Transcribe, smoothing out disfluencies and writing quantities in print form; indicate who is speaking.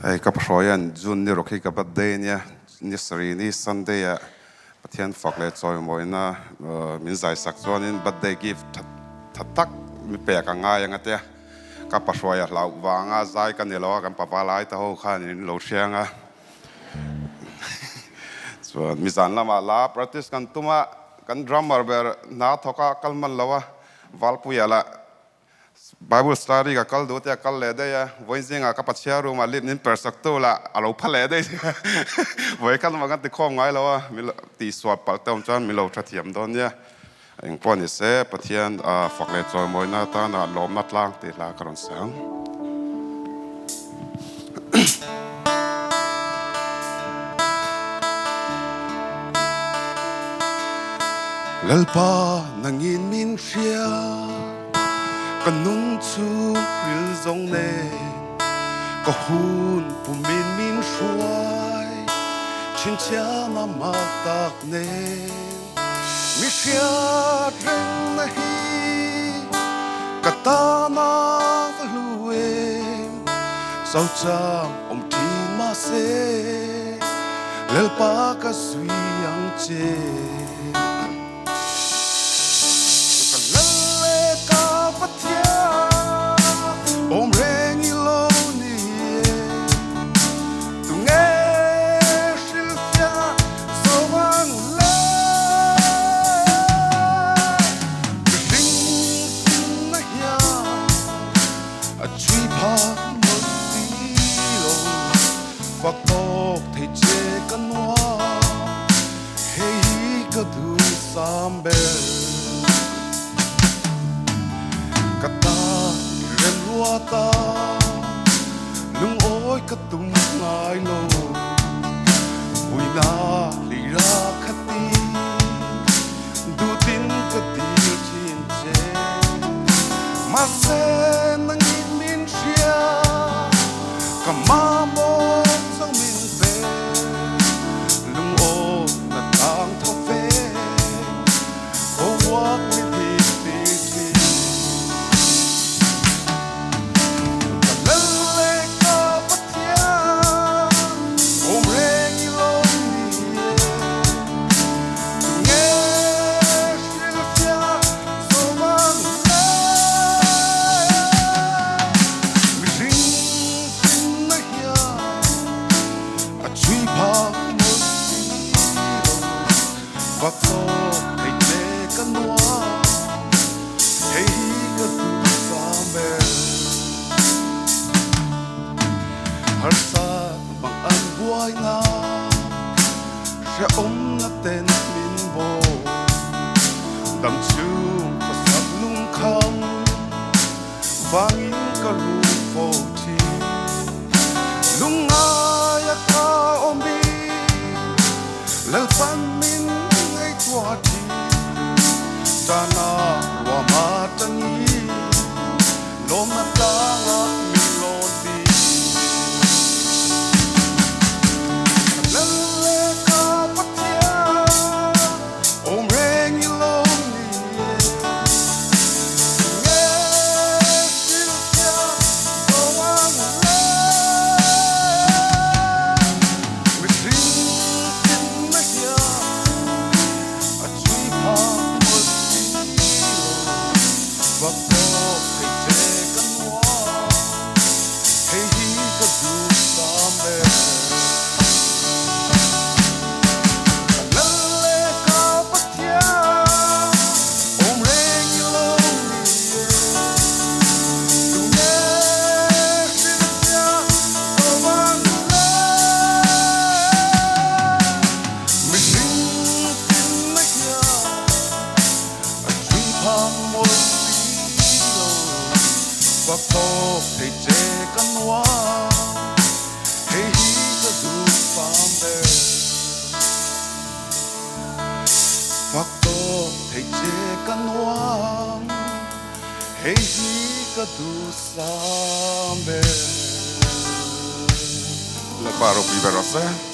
Speaker 1: Hey, kapasoyan June ni roki kapatday niya ni sari ni Sunday ya pathian fakle choy moina minzai sakchonin birthday gift thatak mi pe ka nga yang ate kapasoya lau wanga zai kan nelo kan papalai ta ho khan in lo sianga so mizan lama la practice kan tuma kan drummer ber na thoka kalman lawa valpuyala Bible study ka kal do te kal le de ya voisinga ka pachia ru ma lit nin persakto la alo phale de voi kan ma kan ti khom ngai lo ti swat pal tom chan mi lo thathiam don ya eng pon se pathian fakle choi moina ta na lom na tlang ti la karon sang lalpa nangin min sia kanung chu ril zong ne ka hun pu min shuai chin cha ma ma tak ne mi sia reng na hi ka ta na lue sau chang ti ma se lel pa ka sui yang che lung ôi ka tum ngai lo ui na li ra khati du tin ka ti chin che ma se nang in min sia ka ma mo sang min ve lung o na tang tho ve o walk with na ten min bo dam chu ka sap lung kham wangin ka lu fo thi lung a ya ka ombi lel fan min ngai tua thi ta na wa ma tangi lom na ta nga mi lo di hey hi ka du sambe la paro viverose